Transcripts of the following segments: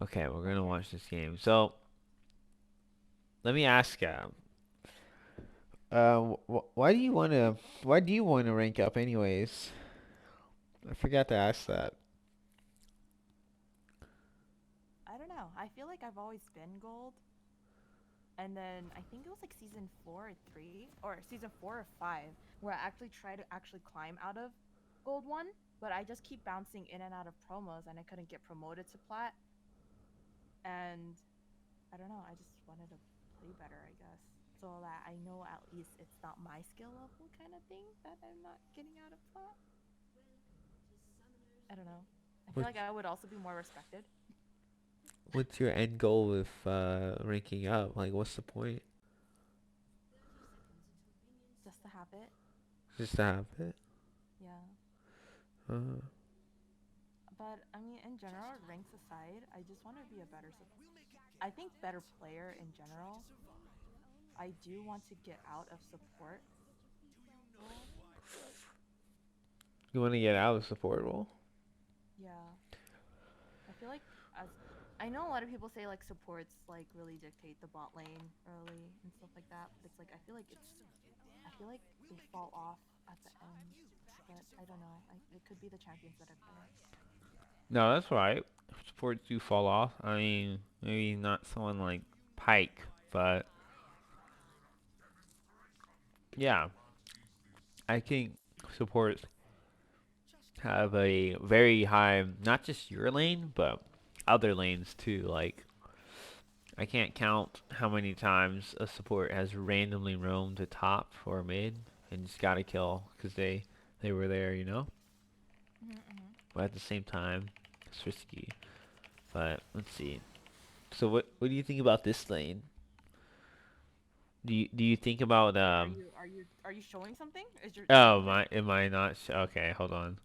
Okay, we're gonna Okay. watch this game. So let me ask you. Why do you want to rank up anyways? I forgot to ask that. I don't know. I feel like I've always been gold, and then I think it was like season 4 or 3, or season 4 or 5, where I actually try to actually climb out of gold one, but I just keep bouncing in and out of promos, and I couldn't get promoted to plat. And I don't know. I just wanted to play better, I guess, so that I know at least it's not my skill level kind of thing that I'm not getting out of plat. I don't know. I feel What like I would also be more respected. what's your end goal with ranking up? Like, what's the point? Just to have it. Just to have it? Yeah. Uh, But I mean, in general, ranks aside, I just want to be a better. I think better player in general. I do want to get out of support role. you want to get out of support role? Yeah, I feel like as I know a lot of people say like supports like really dictate the bot lane early and stuff like that, but it's like I feel like they fall off at the end. But I don't know. It could be the champions that I play. No, that's right. Supports do fall off. I mean, maybe not someone like Pike, but yeah, I think supports have a very high, not just your lane, but other lanes too. Like, I can't count how many times a support has randomly roamed to top or mid and just got a kill because they were there, you know. Mm-hmm. But at the same time, it's risky. But let's see. So what do you think about this lane? Do you think about Are you showing something? Is your Oh, computer showing am I something? not okay, hold on.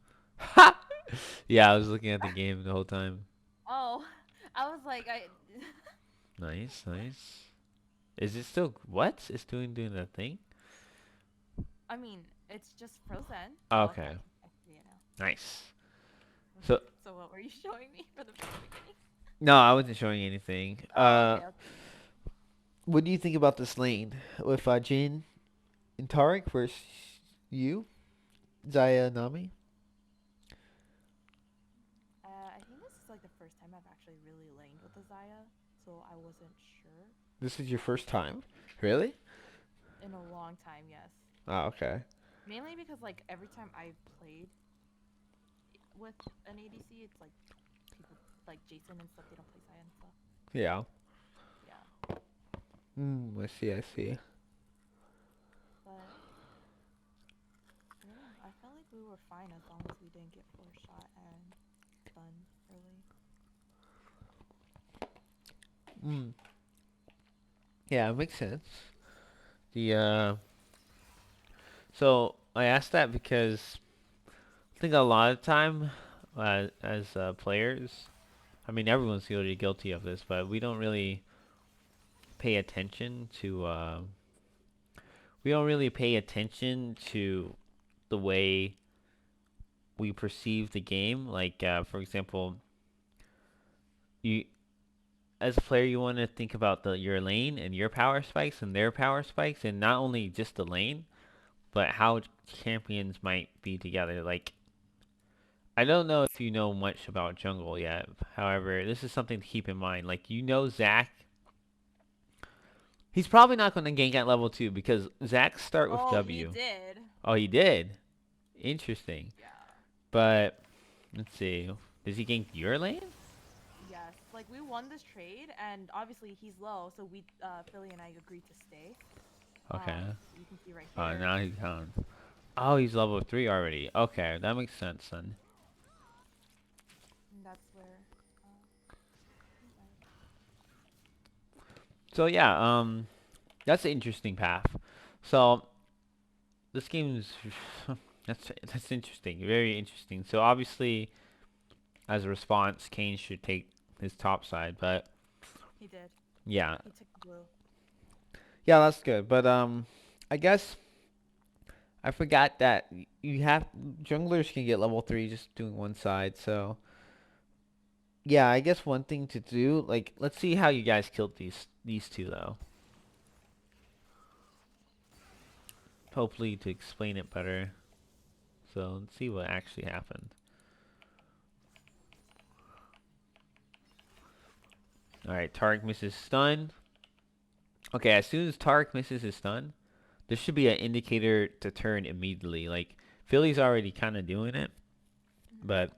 Yeah, I was looking at the game the whole time. Oh, I was like, I. Nice, nice. Is it still what? It's doing that thing? I mean, it's just frozen. Oh, okay, Okay. I see it now. Nice. Okay, So so what were you showing me for the very beginning? no, I wasn't showing anything. Oh, okay, okay. What do you think about this lane with Jin and Tarek versus you, Zaya, Nami? I think this is like the first time I've actually really laned with a Zaya, so I wasn't sure. This is your first time? Really? In a long time, yes. Oh, okay. Mainly because like every time I've played with an ADC, it's like people like Jason and stuff. They don't play Zaya and stuff. Yeah. Yeah, I see, I see. but I don't know. I felt like we were fine as long as we didn't get four shot and stunned early. Mm. Yeah, it makes sense. The so I asked that because I think a lot of time as players, I mean everyone's guilty of this, but we don't really pay attention to we don't really pay attention to the way we perceive the game. Like for example, you as a player you want to think about the your lane and your power spikes and their power spikes, and not only just the lane, but how champions might be together. Like I don't know if you know much about jungle yet. However, this is something to keep in mind. Like you know Zac, he's probably not going to gank at level 2 because Zac start with Oh, he W. did. Oh, he did. Interesting. Yeah. But let's see. Does he gank your lane? Yes. Like we won this trade, and obviously he's low, so Philly and I agreed to stay. Okay. You can see right Oh, here. now he's on. Oh, he's level 3 already. Okay, that makes sense then. And that's where. Uh, I- So yeah, that's an interesting path. So this game's that's interesting, very interesting. So obviously, as a response, Kane should take his top side, but he did. yeah, He took the blue. yeah, that's good. But I guess I forgot that you have junglers can get level 3 just doing one side. So Yeah, I guess one thing to do, like, let's see how you guys killed these two though. Hopefully to explain it better. So let's see what actually happened. All right, Tarek misses stun. Okay, as soon as Tarek misses his stun, there should be an indicator to turn immediately. Like Philly's already kind of doing it, Mhm. but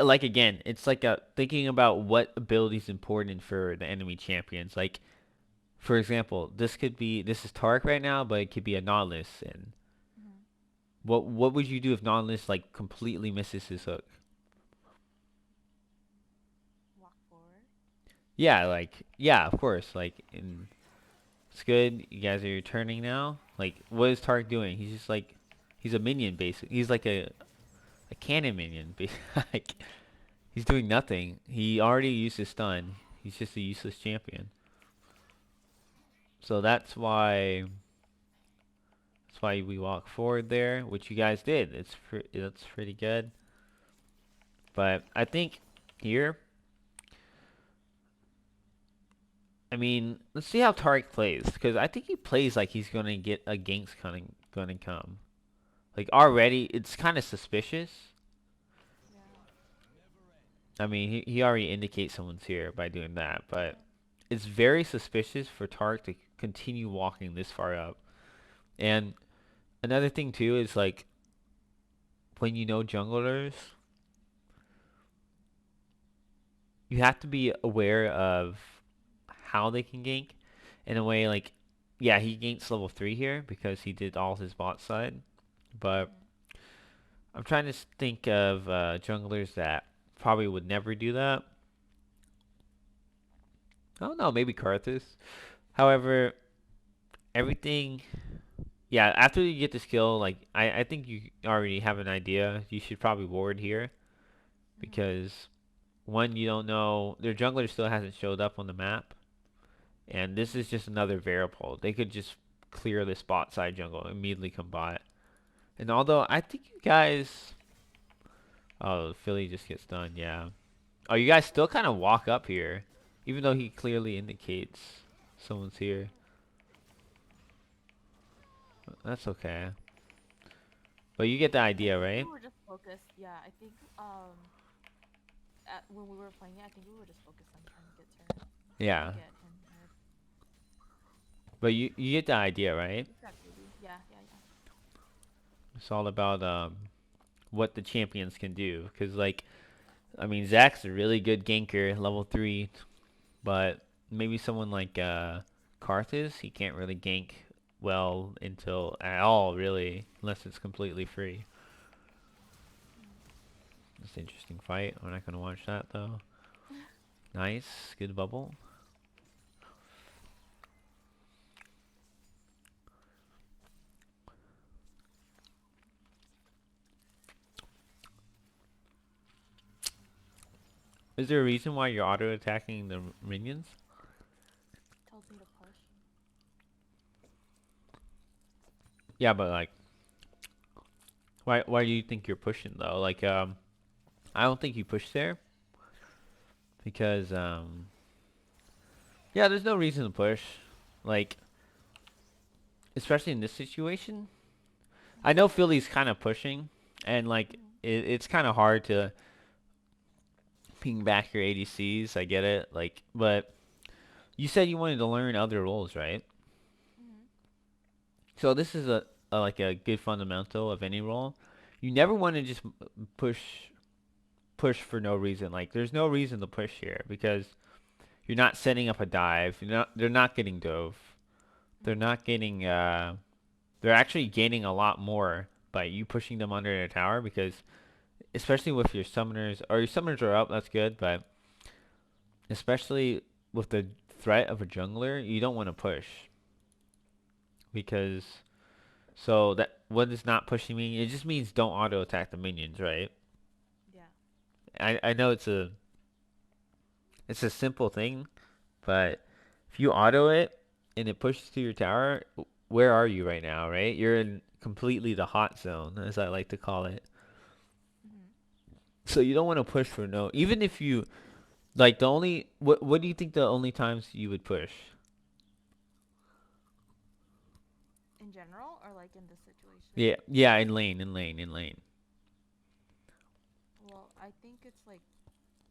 like again, it's like thinking about what ability is important for the enemy champions. Like for example, this is Tarek right now, but it could be a Nautilus. And Mhm. what would you do if Nautilus like completely misses his hook? Walk forward. Yeah, like yeah, of course. Like in it's good. You guys are returning now. Like what is Tarek doing? He's just like he's a minion basically. He's like a cannon minion. Like he's doing nothing. He already used his stun. He's just a useless champion. So that's why we walk forward there, which you guys did. That's pretty good. But I think here, I mean, let's see how Tariq plays because I think he plays like he's gonna get a gank's coming, gonna come. Like already, it's kind of suspicious. Yeah. I mean, he already indicates someone's here by doing that, but Yeah. it's very suspicious for Tariq to continue walking this far up. And another thing too is like when you know junglers, you have to be aware of how they can gank in a way like yeah, he gainks level 3 here because he did all his bot side, but Mhm. I'm trying to think of junglers that probably would never do that. I don't know, maybe Karthus. However, everything yeah, after you get the skill, like I think you already have an idea. You should probably ward here Mhm. because one, you don't know their jungler still hasn't showed up on the map. And this is just another variable. They could just clear this bot side jungle, immediately come bot. And although I think you guys, oh, Philly just gets done. Yeah. Oh, you guys still kind of walk up here, even though he clearly indicates someone's here. That's okay. But you get the I idea, think we right? were just focused. Yeah. I think when we were playing it, I think we were just focused on trying to get turret or Yeah. get him turret. But you get the idea, right? He's got baby. Yeah. Yeah. Yeah. It's all about what the champions can do. Cause like I mean Zach's a really good ganker, level 3, but maybe someone like Karthus, he can't really gank well until at all, really, unless it's completely free. It's an interesting fight. We're not gonna watch that though. Nice, good bubble. Is there a reason why you're auto attacking the minions? Tells me to push. Yeah, but like, why do you think you're pushing though? Like, I don't think you push there because yeah, there's no reason to push. Like, especially in this situation, I Mhm. know Philly's kind of pushing, and like Mhm. it's kind of hard to ping back your ADCs. I get it. Like, but you said you wanted to learn other roles, right? Mhm. So this is a like a good fundamental of any role. You never want to just push push for no reason. Like, there's no reason to push here because you're not setting up a dive. They're not getting dove. They're Mhm. not getting. They're actually gaining a lot more by you pushing them under their tower because especially with your summoners or your summoners are up. That's good, but especially with the threat of a jungler, you don't want to push because so that what does not pushing mean? It just means don't auto attack the minions, right? Yeah. I know it's a simple thing, but if you auto it and it pushes to your tower, where are you right now, right? You're in completely the hot zone, as I like to call it. Mhm. So you don't want to push for no. Even if you like the only what do you think the only times you would push? In general, or like in this situation? Yeah, yeah, in lane. Well, I think it's like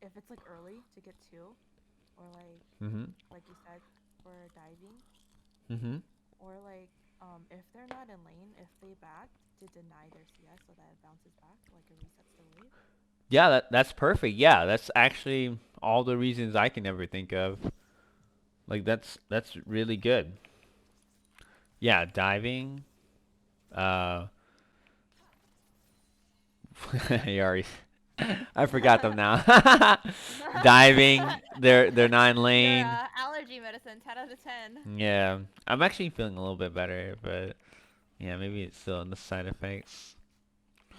if it's like early to get two, or Mhm. like you said, for diving, Mhm. or like if they're not in lane, if they back to deny their CS so that it bounces back, like it resets the wave. Yeah, that's perfect. Yeah, that's actually all the reasons I can ever think of. Like that's really good. Yeah, diving. Uh, you already. I forgot them now. Diving. They're 9 lane. Your allergy medicine, 10 out of 10. Yeah, I'm actually feeling a little bit better, but yeah, maybe it's still in the side effects. Mm.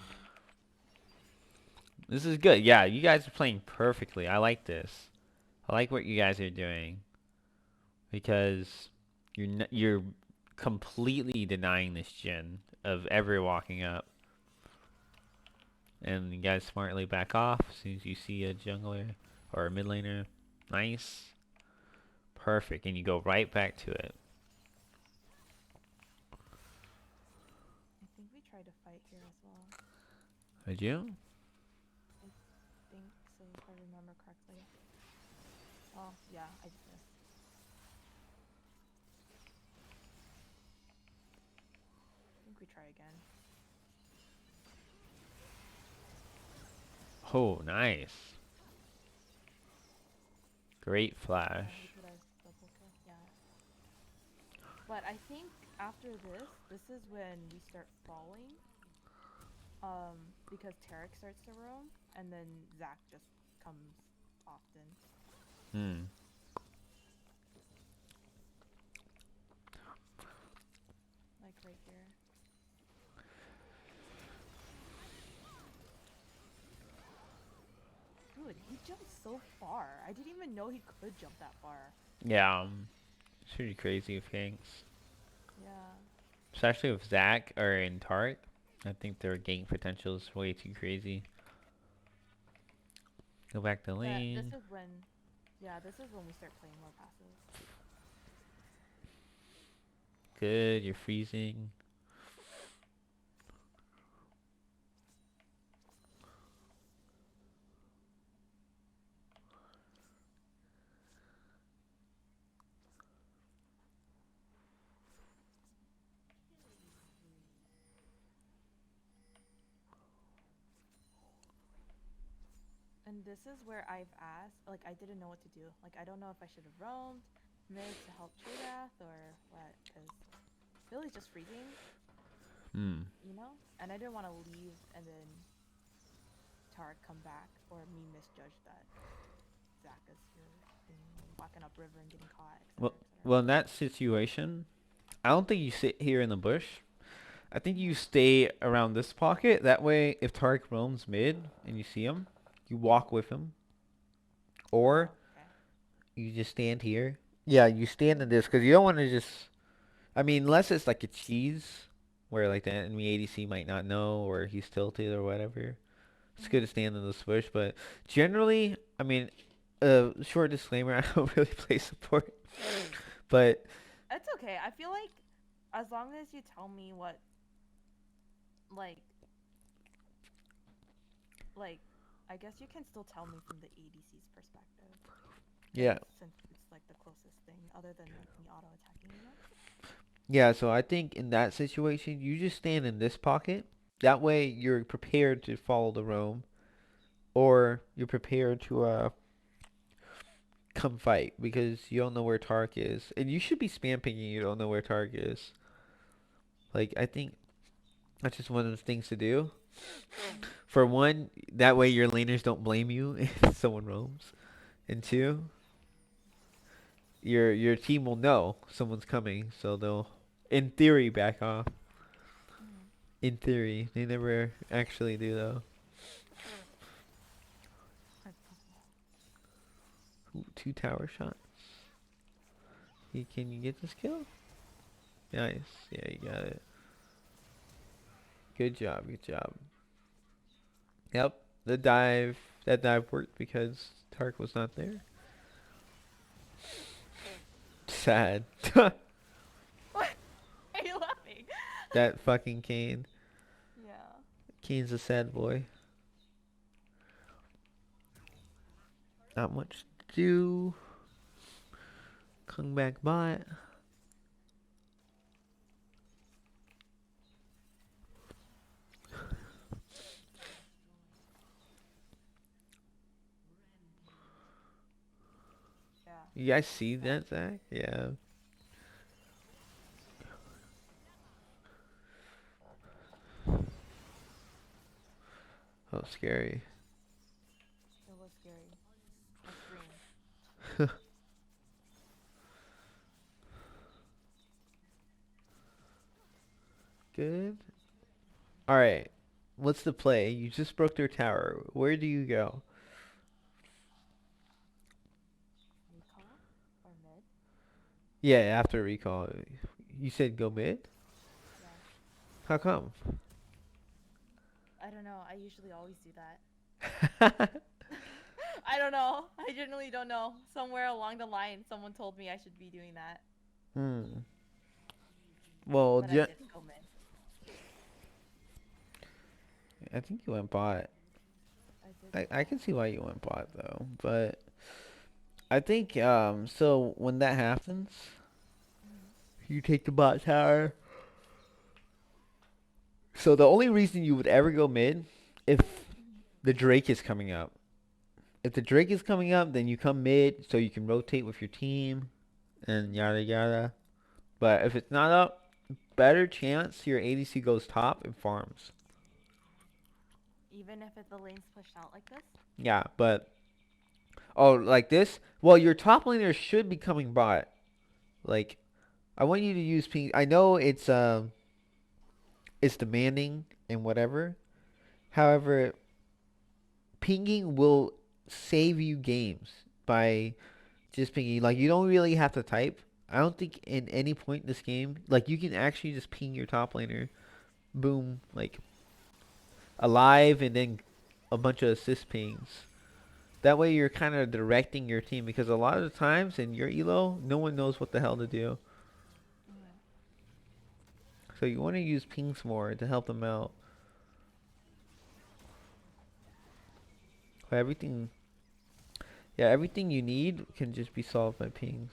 This is good. Yeah, you guys are playing perfectly. I like this. I like what you guys are doing because you're completely denying this gen of ever walking up, and you guys smartly back off as soon as you see a jungler or a mid laner. Nice, perfect, and you go right back to it. I think we tried to fight here as well. Did you? I think so, if I remember correctly. Oh, yeah, I just missed. I think we try again. Oh, nice. Great Yeah, flash. he put us double kill. Yeah. But I think after this is when we start falling. Because Tarek starts to roam, and then Zac just comes often. Hmm. Like right here. Dude, he jumped so far. I didn't even know he could jump that far. Yeah, it's pretty crazy with ganks. Yeah. Especially with Zac or in Tart. I think their gank potential is way too crazy. Go back to But this lane. is when, yeah, this is when we start playing more passive. Good, you're freezing. And this is where I've asked, like, I didn't know what to do. Like, I don't know if I should have roamed mid to help Cho'Gath or what, because Billy's just freezing, Hmm. you know? And I didn't want to leave and then Tarek come back or me misjudge that Zac is here and walking up river and getting caught, Well, etc., etc. well, in that situation, I don't think you sit here in the bush. I think you stay around this pocket. That way, if Tarek roams mid and you see him, you walk with him, or Oh, okay. you just stand here. Yeah, you stand in this because you don't want to just. I mean, unless it's like a cheese, where like the enemy ADC might not know or he's tilted or whatever. It's good to Mm-hmm. stand in this bush, but generally, I mean, short disclaimer: I don't really play support, but It's okay. I feel like as long as you tell me what, like, like, I guess you can still tell me from the ADC's perspective. yeah, Since it's like the closest thing other than like me auto attacking, you know? yeah. So I think in that situation, you just stand in this pocket. That way, you're prepared to follow the roam, or you're prepared to come fight because you don't know where Tark is, and you should be spam pinging. You don't know where Tark is. Like I think that's just one of the things to do. Mm-hmm. For one, that way your laners don't blame you if someone roams. And two, your team will know someone's coming, so they'll, in theory, back off. Mm-hmm. In theory, they never actually do though. Ooh, 2 tower shots. Can you get this kill? Nice. Yeah, you got it. Good job. Good job. Yep. the dive, that dive worked because Tark was not there. Sad. Why are you laughing? That fucking Kane. Yeah. Kane's a sad boy. Not much to do. Come back bot. Yeah. You guys see Sad. that, Zach? Yeah. Oh, scary. It was scary. I screamed. Good. All right. What's the play? You just broke their tower. Where do you go? Recall or mid? Yeah, after recall. You said go mid? Yeah. How come? I don't know. I usually always do that. I don't know. I genuinely don't know. Somewhere along the line, someone told me I should be doing that, Hmm. Well, but I did go mid. I think you went bot. I did go I can bot. see why you went bot though, but I think so when that happens, Mhm. you take the bot tower. So the only reason you would ever go mid if Mhm. the Drake is coming up. If the Drake is coming up, then you come mid so you can rotate with your team and Mhm. yada yada. But if it's not up, better chance your ADC goes top and farms. Even if the lane's pushed out like this. Yeah, but oh, like this? Well, your top laner should be coming bot. Like I want you to use ping. I know it's demanding and whatever. However, pinging will save you games by just pinging. Like you don't really have to type. I don't think in any point in this game, like you can actually just ping your top laner, boom, like alive, and then a bunch of assist pings. That way you're kind of directing your team because a lot of the times in your elo, no one knows what the hell to do. Mhm. So you want to use pings more to help them out. But everything, yeah, everything you need can just be solved by pings.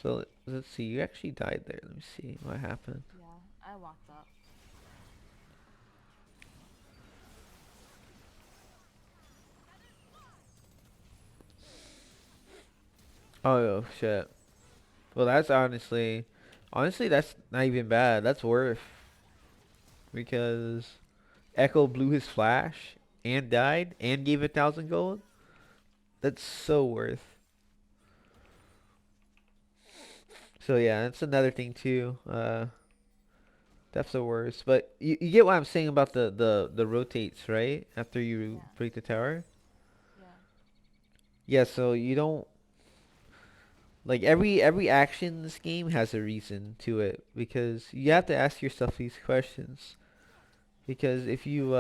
So let's see. You actually died there. Let me see what happened. Yeah, I walked up. Oh shit. Well, that's honestly, that's not even bad. That's worth because Echo blew his flash and died and gave 1,000 gold. That's so worth. So yeah, that's another thing too. That's the worst. But you get what I'm saying about the rotates, right? After you Yeah. break the tower. Yeah. Yeah, so you don't like every action in this game has a reason to it because you have to ask yourself these questions. Because if you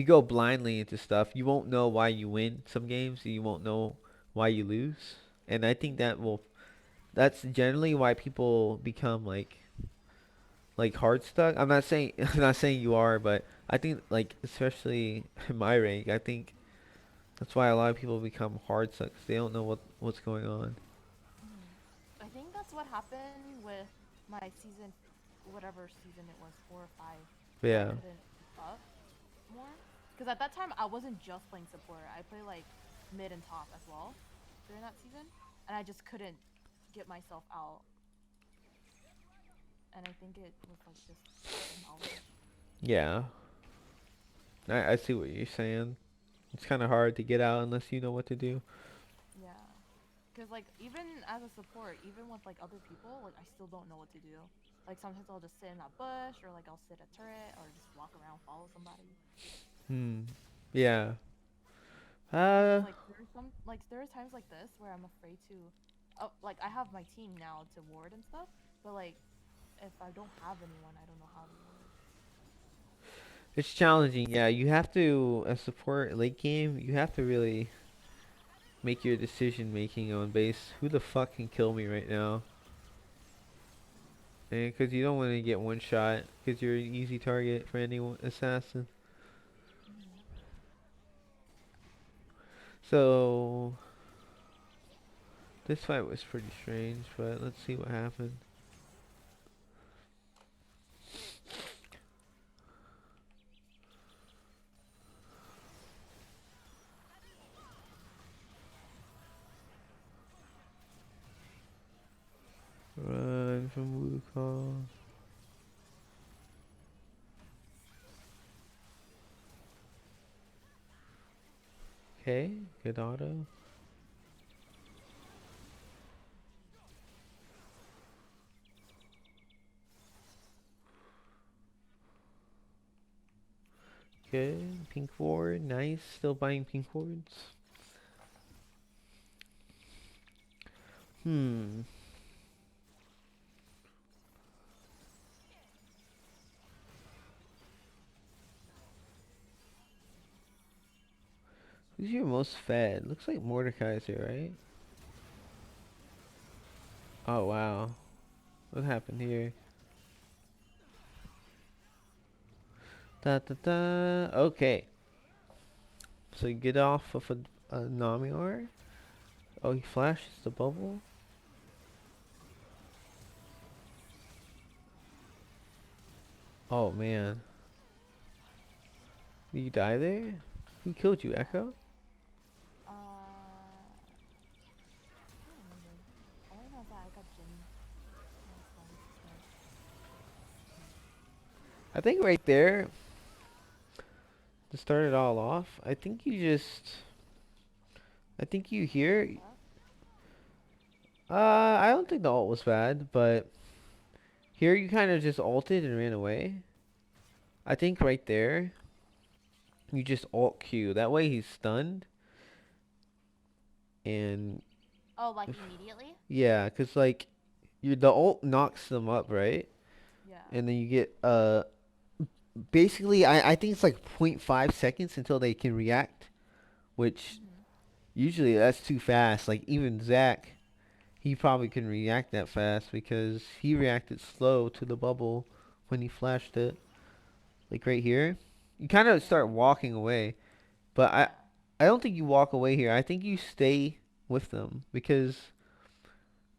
go blindly into stuff, you won't know why you win some games, and you won't know why you lose. And I think Mhm. that's generally why people become like hard stuck. I'm not saying I'm not saying you are, but I think like especially in my rank, I think that's why a lot of people become hard stuck 'cause they don't know what's going on. Mhm. I think that's what happened with my season, whatever season it was, 4 or 5, But where I yeah, couldn't keep up more. Because at that time, I wasn't just playing support. I played like mid and top as well during that season, and I just couldn't get myself out. And I think it was like just knowledge. yeah, I see what you're saying. It's kind of hard to get out unless you know what to do. Yeah. Because like even as a support, even with like other people, like I still don't know what to do. Like sometimes I'll just sit in that bush, or like I'll sit a turret, or just walk around, follow somebody. Hmm. Yeah. Because Uh. there are times like this where I'm afraid to, oh, like I have my team now to ward and stuff, but like if I don't have anyone, I don't know how to ward. It's challenging, yeah. You have to, as support late game, you have to really make your decision making on base. Who the fuck can kill me right now? And because you don't want to get one shot, because you're an easy target for any assassin. Mhm. So this fight was pretty strange, but let's see what happened. Run from Wukong. Okay, good auto. Good, pink ward, nice. Still buying pink wards. Hmm. Who's your most fed? Looks like Mordekaiser, right? Oh wow. What happened here? Da da da. Okay. So you get off of a Namiar. Oh, he flashes the bubble. Oh man. Did you die there? Who killed you, Echo? I don't remember. All I know is that I got Jin. That was fun. But I think right there, to start it all off, I think you just. I think you fucked here. up. I don't think the ult was bad, but here you kind of just ulted and ran away. I think right there, you just ult Q. That way he's stunned. And Oh, like if, immediately? yeah, cause like the ult knocks them up, right? Yeah. And then you get basically I think it's like 0.5 seconds until they can react, which Mhm. usually that's too fast. Like even Zach, he probably couldn't react that fast because he reacted slow to the bubble when he flashed it. Like right here, you kind of Yeah. start walking away, but I Yeah. I don't think you walk away here. I think you stay with them because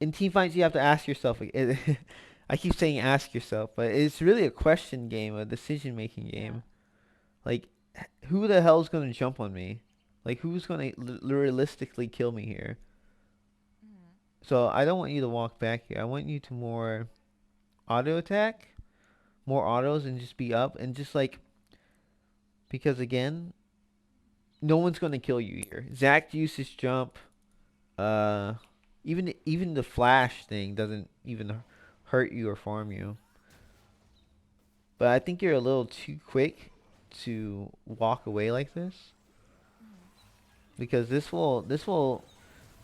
in team fights you have to ask yourself. I keep saying ask yourself, but it's really a question game, a decision making Yeah. game. Like, who the hell's gonna jump on me? Like, who's gonna realistically kill me here? Mhm. So I don't want you to walk back here. I want you to more auto attack, more autos, and just be up and just like because again, no one's gonna kill you here. Zach used his jump. Uh, even the flash thing doesn't even hurt you or farm you. But I think you're a little too quick to walk away like this Mhm. because this will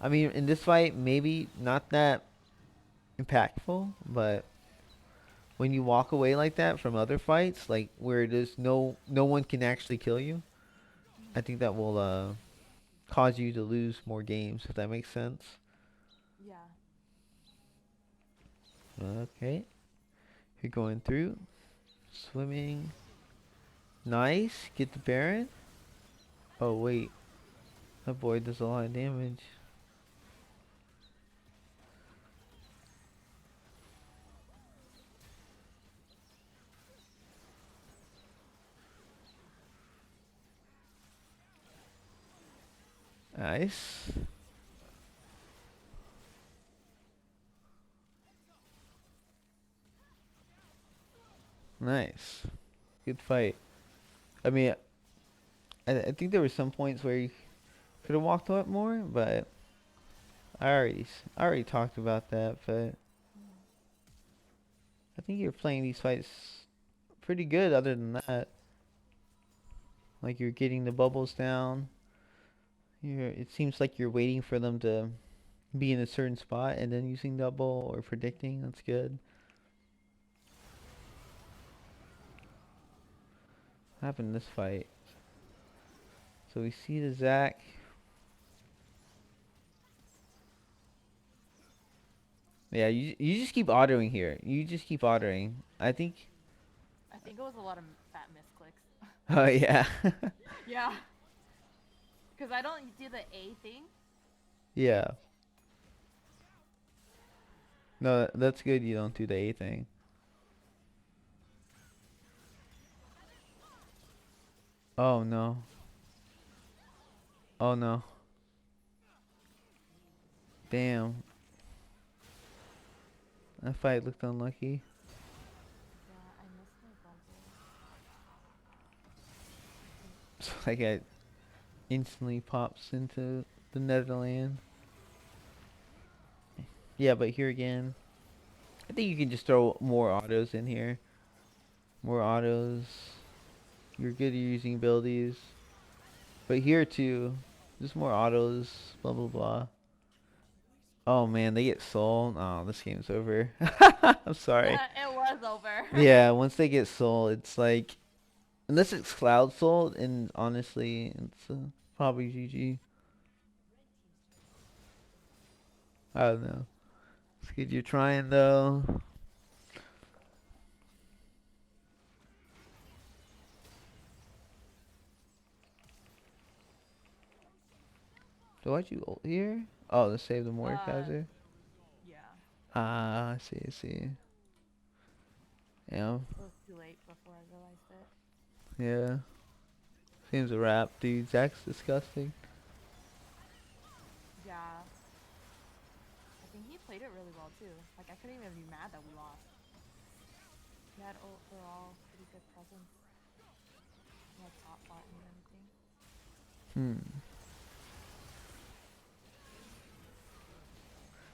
I mean in this fight maybe not that impactful, but when you walk away like that from other fights like where there's no one can actually kill you, I Mhm. think that will cause you to lose more games if that makes sense. Yeah. Okay. You're going through swimming. Nice. Get the Baron. Oh wait. That boy does a lot of damage. Nice. Nice. Good fight. I mean, I think there were some points where you could have walked up more, but I already talked about that. But Mhm. I think you're playing these fights pretty good. Other than that, like you're getting the bubbles down. It seems like you're waiting for them to be in a certain spot and then using double or predicting. That's good. happened in this fight? So we see the Zac. Yeah, you just keep autoing here. You just keep autoing. I think. I think it was a lot of fat misclicks. Oh yeah. Yeah. Because I don't do the A thing. Yeah. No, that's good. You don't do the A thing. Oh no. Oh no. Damn. That fight looked unlucky. Yeah, I missed my bubble. So that guy instantly pops into the Netherlands. Yeah, but here again, I think you can just throw more autos in here. More autos. You're good at using abilities. But here too, just more autos. Blah blah blah. Oh man, they get soul. Oh, this game's over. I'm sorry. It was over. Yeah, once they get soul, it's like unless it's cloud soul, and honestly, it's probably GG. I don't know. It's good you're trying though. So why'd you ult here? Oh, to save the Mordekaiser? Yeah. Ah, I see, I see. Yeah, It was too late before I realized it. yeah. Seems a wrap, dude. Zach's disgusting. Yeah. I think he played it really well too. Like I couldn't even be mad that we lost. He had overall pretty good presence. He had top bot and everything. Hmm.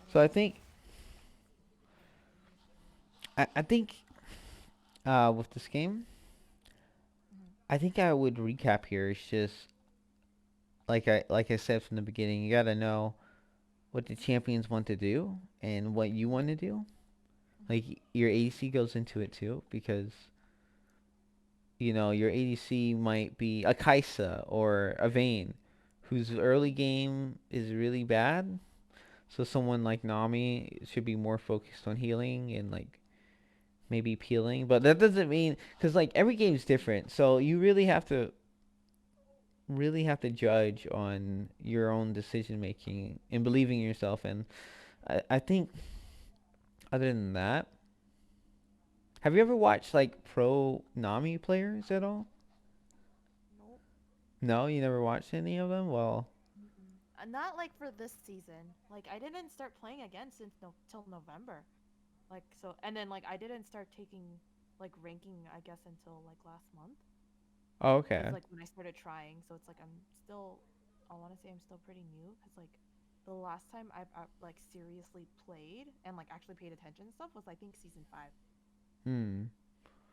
I So don't I know. think, I think, with this game, Mhm. I think I would recap here. It's just like I said from the beginning, you gotta know what the champions want to do and what you want to do. Mhm. Like your ADC goes into it too, because your ADC might be a Kaisa or a Vayne, whose early game is really bad. So someone like Nami should be more focused on healing and like maybe peeling. But that doesn't mean because like every game's different. So you really have to judge on your own decision making and believing in yourself. And I think other than that, have you ever watched like pro Nami players at all? Nope. No, you never watched any of them? Well, Mm-mm. Not like for this season. Like I didn't start playing again since till November. Like so, and then like I didn't start taking like ranking I guess until like last month. oh, Was okay. like when I started trying. So it's like I'm still. I want to say I'm still pretty new because like the last time I've like seriously played and like actually paid attention and stuff was I think season 5. Hmm.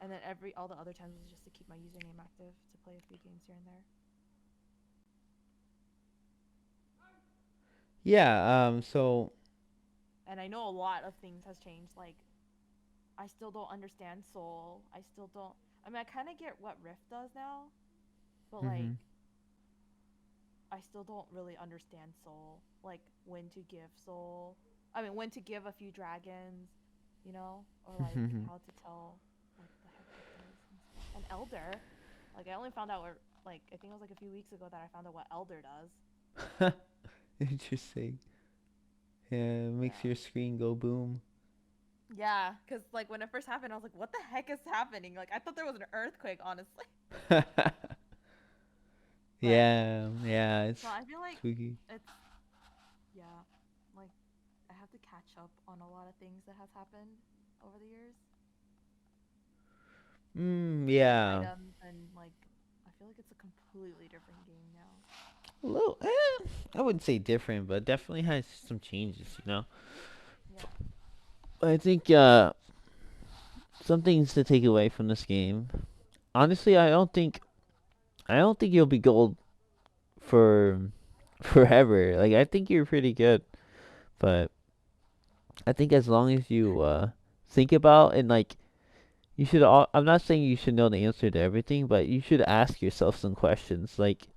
And then all the other times was just to keep my username active to play a few games here and there. Yeah. So. And I know a lot of things has changed. Like I still don't understand Soul. I still don't. I mean, I kind of get what Rift does now, but like Mhm. I still don't really understand Soul. Like when to give Soul. I mean, when to give a few dragons, or like how to tell what the heck it does and stuff. And Elder, like I only found out where like I think it was like a few weeks ago that I found out what Elder does. Interesting. Yeah, it makes Yeah. your screen go boom. Yeah, because like when it first happened, I was like, "What the heck is happening?" Like I thought there was an earthquake, honestly. But Yeah, yeah, it's no, I feel like spooky. it's yeah, like I have to catch up on a lot of things that has happened over the years, like Yeah. items and like I feel like it's a completely different game now. A little, I wouldn't say different, but definitely has some changes. Yeah. I think some things to take away from this game. Honestly, I don't think you'll be gold for forever. Like I think you're pretty good, but I think as long as you think about and like you should. I'm not saying you should know the answer to everything, but you should ask yourself some questions. Like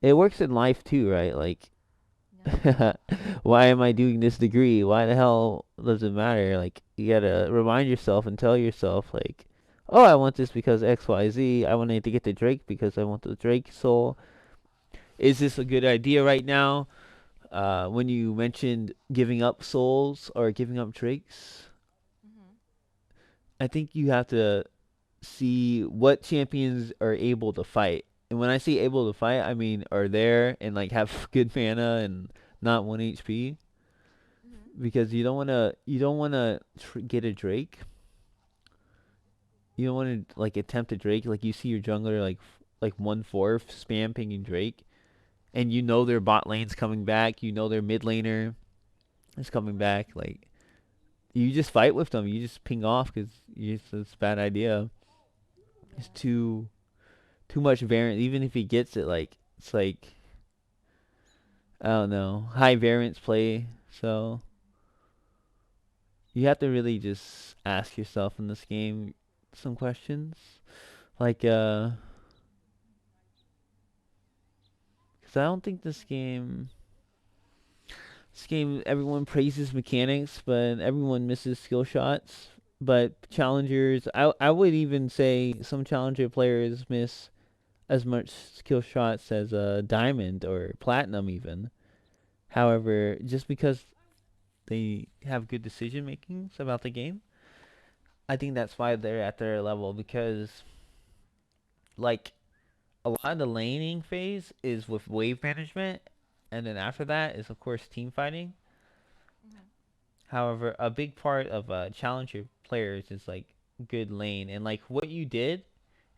it works in life too, right? Like, Yeah. why am I doing this degree? Why the hell does it matter? Like, you gotta remind yourself and tell yourself, like, oh, I want this because X, Y, Z. I wanted to get the Drake because I want the Drake soul. Is this a good idea right now? When you mentioned giving up souls or giving up Drakes, Mhm. I think you have to see what champions are able to fight. And when I say able to fight, I mean are there and like have good mana and not 1 HP, Mhm. because you don't want to get a Drake. You don't want to like attempt a Drake, like you see your jungler like 1/4 spam pinging Drake, and you know their bot lane's coming back, you know their mid laner is coming back. Like, you just fight with them. You just ping off because it's a bad idea. It's Yeah. too much variance. Even if he gets it, like it's like, I don't know, high variance play. So you have to really just ask yourself in this game some questions. Like, because I don't think this game, everyone praises mechanics, but everyone misses skill shots. But challengers, I would even say some challenger players miss as much skill shots as a diamond or platinum even. However, just because they have good decision makings about the game, I think that's why they're at their level, because like a lot of the laning phase is with wave management, and then after that is of course team fighting. Mhm. However, a big part of challenger players is like good lane, and like what you did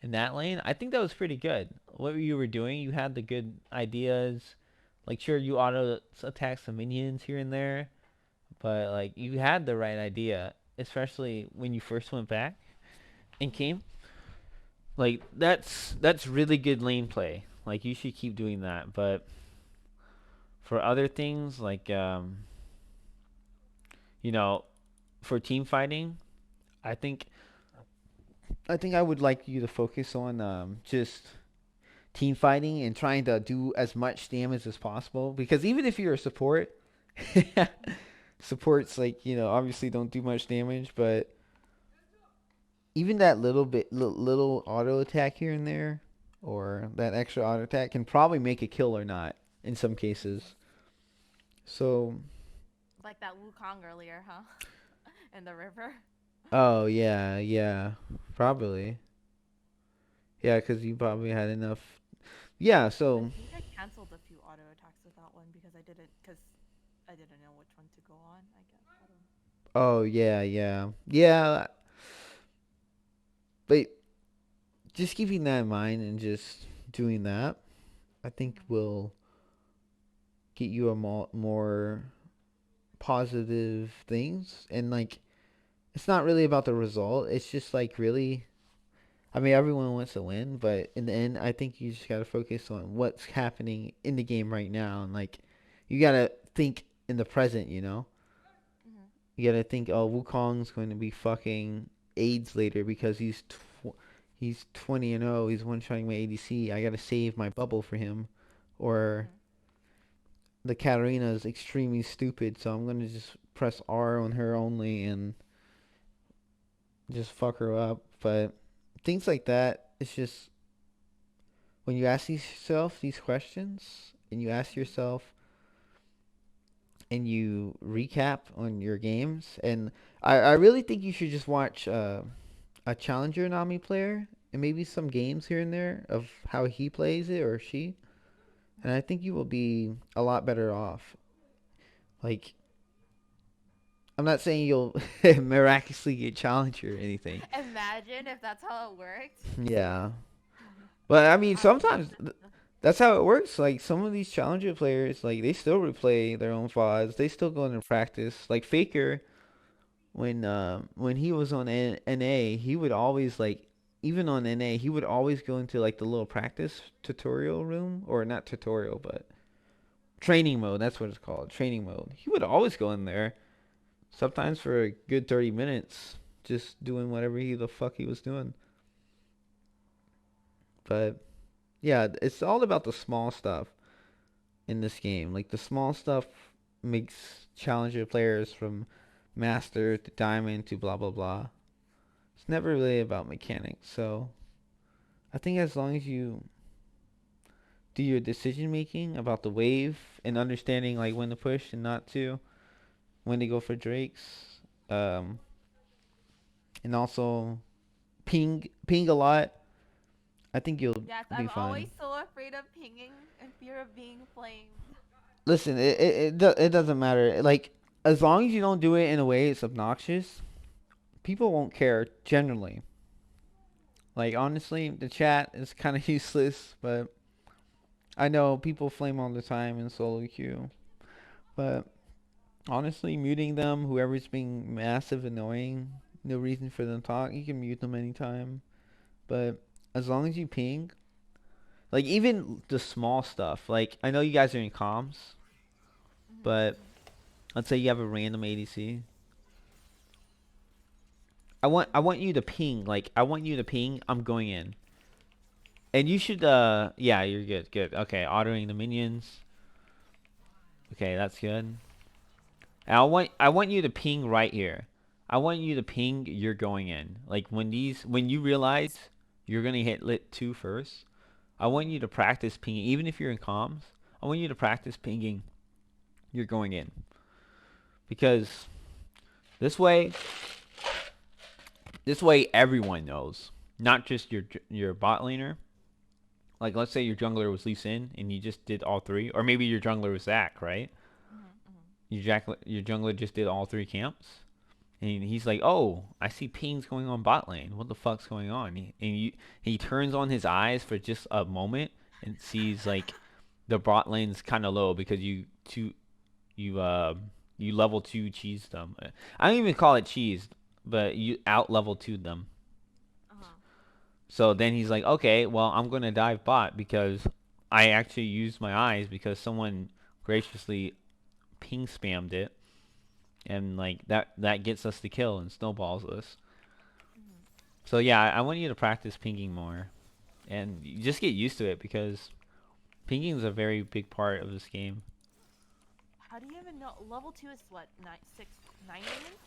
in that lane, I think that was pretty good. What you were doing, you had the good ideas. Like, sure, you auto attack some minions here and there, but like you had the right idea, especially when you first went back and Mhm. came. Like, that's really good lane play. Like, you should keep doing that. But for other things, like you know, for team fighting, I think I would like you to focus on just team fighting and trying to do as much damage as possible. Because even if you're a support, supports, like, obviously don't do much damage, but even that little bit, little auto attack here and there, or that extra auto attack can probably make a kill or not in some Mhm. cases. So, Like that Wukong earlier, huh? In the river. oh yeah, yeah, probably, yeah, because you probably had enough. Yeah, I so, think I canceled a few auto attacks with that one because I didn't know which one to go on. I guess I don't. oh yeah, yeah, yeah, but just keeping that in mind and just doing that, I think Mhm. will get you a more positive things. And like, it's not really about the result. It's just like, really, I mean, everyone wants to win, but in the end, I think you just gotta focus on what's happening in the game right now, and like, you gotta think in the present. Mhm. You gotta think, oh, Wukong's going to be fucking AIDS later because he's 20-0. He's one shotting my ADC. I gotta save my bubble for him, or Mhm. the Katarina is extremely stupid, so I'm gonna just press R on her only and just fuck her up. But things like that, it's just when you ask yourself these questions and you ask Mhm. yourself and you recap on your games, and I really think you should just watch a challenger Nami player and maybe some games here and there of how he plays it or she, and I Mhm. think you will be a lot better off. Like, I'm not saying you'll miraculously get challenger or anything. Imagine if that's how it worked. Yeah. But I mean, I mean, sometimes that's how it works. Like, some of these challenger players, like, they still replay their own VODs. They still go into practice. Like Faker, when he was on NA, he would always, like, even on NA, he would always go into like the little practice tutorial room, or not tutorial, but training mode. That's what it's called, training mode. He would always go in there, sometimes for a good 30 minutes. just doing whatever the fuck he was doing. But yeah, it's all about the small stuff in this game. Like the small stuff makes challenger players from master to diamond to blah blah blah. It's never really about mechanics. So I think as long as you do your decision making about the wave and understanding like when to push and not to, when to go for drakes, um, and also ping a lot, I think you'll Yes, be I'm always fine. so afraid of pinging in fear of being flamed. Listen, it doesn't matter. Like as long as you don't do it in a way it's obnoxious, people won't care generally. Like honestly, the chat is kind of useless, but I know people flame all the time in solo queue. But honestly, muting them, whoever's being massive annoying, no reason for them to talk. You can mute them anytime. But as long as you ping, like even the small stuff. Like I know you guys are in comms, Mhm, but mhm, let's say you have a random ADC. I want you to ping. Like I want you to ping. I'm going in. And you should yeah, you're good. Good. Okay, autoing the minions. Okay, that's good. And I want you to ping right here. I want you to ping you're going in. Like when you realize you're gonna hit lit 2 first, I want mhm. you to practice pinging even if you're in comms. I want you to practice pinging you're going in. Because this way everyone knows. Not just your bot laner. Like let's say your jungler was Lee Sin and you just did all three, or maybe your jungler was Zac, right? Mhm, mhm. Your jungler just did all three camps. And he's like, "Oh, I see pings going on bot lane. What the fuck's going on?" He turns on his eyes for just a moment and sees like the bot lane's kind of low because you you level 2 cheese them. I don't even call it cheese, but you out level 2 them. Uh-huh. So then he's like, "Okay, well, I'm going to dive bot because I actually used my eyes because someone graciously ping spammed it and like that gets us the kill and snowballs us." Mhm. So yeah, I want you to practice pinging more, and you just get used to it because pinging is a very big part of this game. How do you even know? Level 2 is what? 9 minions?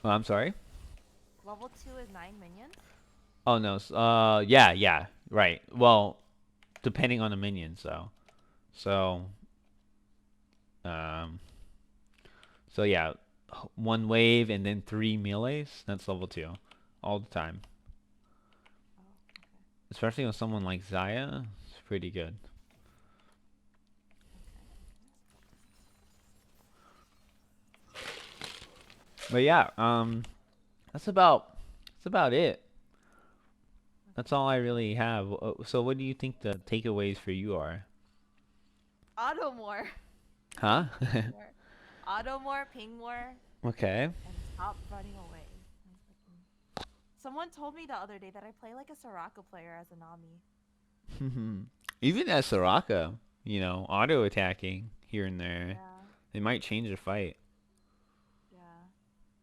Oh, I'm sorry. Level 2 is 9 minions? Oh no. Yeah, yeah, right. Well, depending on the minions, though. So, um, so yeah, one wave and then 3 melees. That's level 2, all the time. Oh, okay. Especially with someone like Zaya, it's pretty good. Okay, okay. But yeah, that's about it. That's Okay. all I really have. So what do you think the takeaways for you are? Auto more. Huh? Ping more. Auto more, ping more, Okay. and stop running away. Like, someone told me the other day that I play like a Soraka player as a Nami. Even as Soraka, auto attacking here and there, Yeah, they might change the fight. yeah.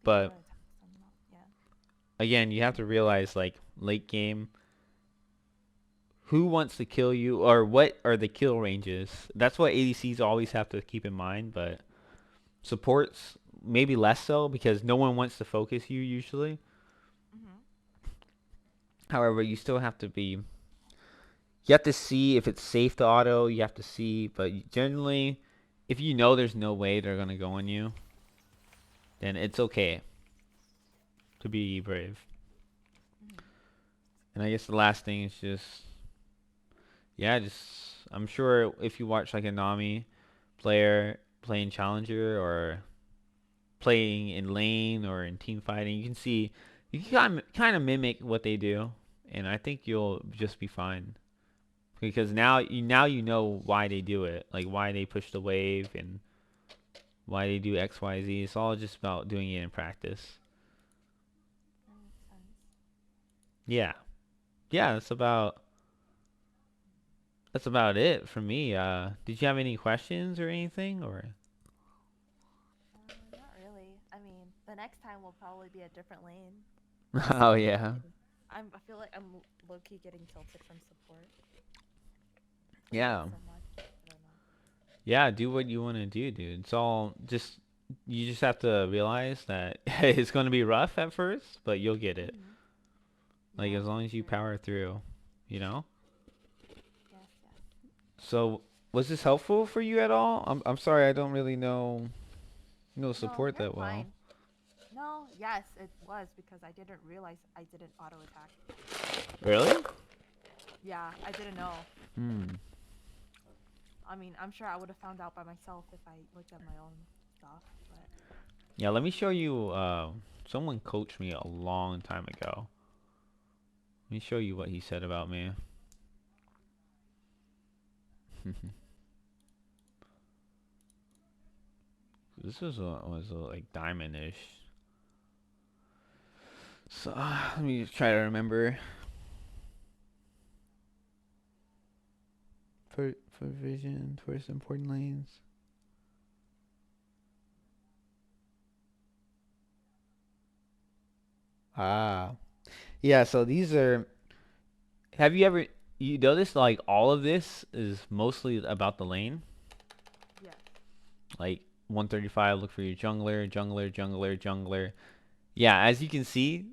The auto But attacks, I'm not. Yeah. again, you have to realize like late game, who wants to kill you or what are the kill ranges? That's what ADCs always have to keep in mind, but supports maybe less so because no one wants to focus you usually. Mhm. However, you still have to be you have to see if it's safe to auto, you have to see, but generally if you know there's no way they're going to go on you, then it's okay to be brave. Mhm. And I guess the last thing is just, yeah, just I'm sure if you watch like a Nami player playing Challenger or playing in lane or in team fighting, you can see you can kind of mimic what they do, and I think you'll just be fine because now you know why they do it, like why they push the wave and why they do X Y Z. It's all just about doing it in practice. That makes sense. Yeah, yeah, that's about it for me. Did you have any questions or anything or? Not really. I mean, the the next time will probably be a different lane. Oh Support yeah. lane. I feel like I'm low key getting tilted from support a bit Yeah. so much. I don't know. Yeah, do what you want to do, dude. It's all just you just have to realize that it's going to be rough at first, but you'll get it. Mhm. Like Yeah, as long for as you sure. power through, you know? Yes, yes. So, was this helpful for you at all? I'm sorry, I don't really know No, support you're that well. fine. No, yes, it was because I didn't realize I didn't auto attack. Really? Yeah, I didn't know. Hmm. I mean, I'm sure I would have found out by myself if I looked at my own stuff, but Yeah, let me show you someone coached me a long time ago. Let me show you what he said about me. This was like diamond-ish. So, let me just try to remember. For vision, towards important lanes. Ah. Yeah, so these are have you ever you noticed like all of this is mostly about the lane? yes. Like 135, look for your jungler, jungler, jungler, jungler. Yeah, as you can see,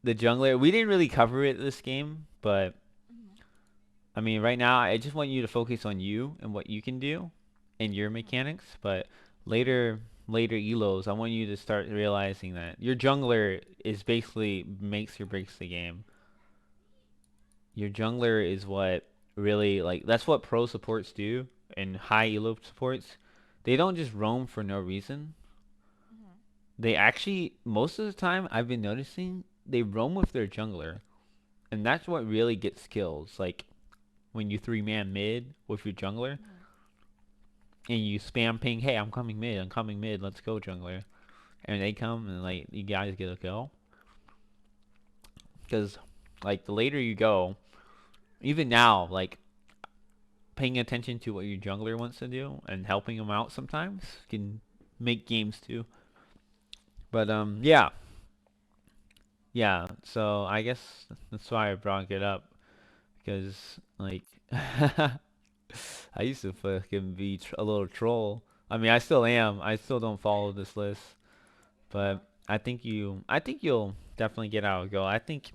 the jungler, we didn't really cover it this game, but Mhm. I mean, right now, I just want you to focus on you and what you can do and your Mhm. mechanics. But Mhm. later elos, I want you to start realizing that your jungler is basically makes or breaks the game. Your jungler is what really like that's what pro supports do and high elo supports. They don't just roam for no reason. Mhm. They actually most of the time I've been noticing they roam with their jungler, and that's what really gets kills. Like when you three man mid with your jungler Mhm. and you spam ping, hey, I'm coming mid, let's go jungler, and they come and like you guys get a kill. Because like the later you go, even now, like paying attention to what your jungler wants to do and helping him out sometimes can make games too. But yeah. So I guess that's why I brought it up because like I used to fucking be a little troll. I mean, I still am. I still don't follow this list, but Uh-huh. I think you'll definitely get out of go. I think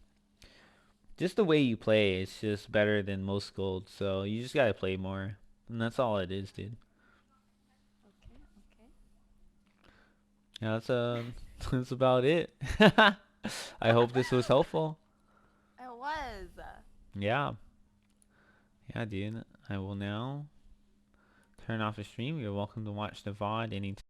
just the way you play is just better than most gold. So you just gotta play more, and that's all it is, dude. Okay, okay. Yeah, that's that's about it. I hope this was helpful. It was. Yeah, yeah, dude. I will now turn off the stream. You're welcome to watch the VOD anytime.